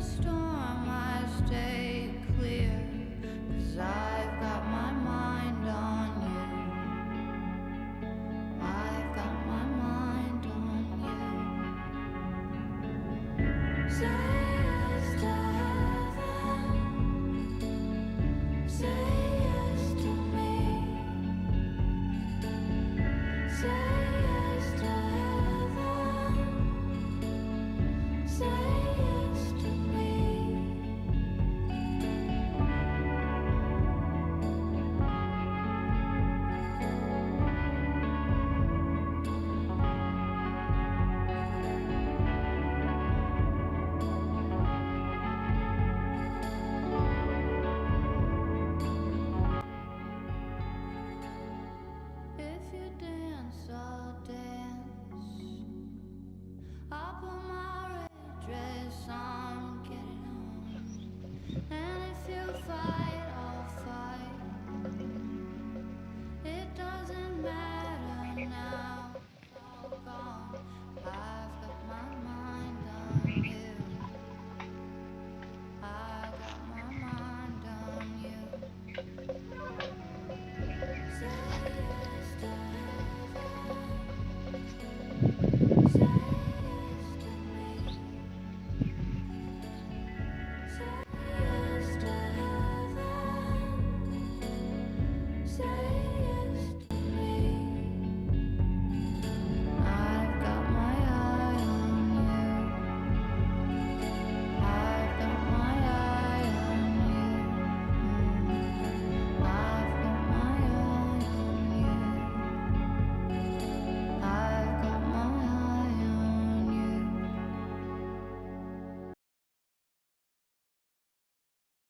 the storm I stay clear, 'cause I've got my mind on you. I've got my mind on you. Say yes to heaven. Say yes to me. Say yes to heaven. Say yes to me. If you dance, I'll dance. I'll put my red dress on, get it on. And if you fight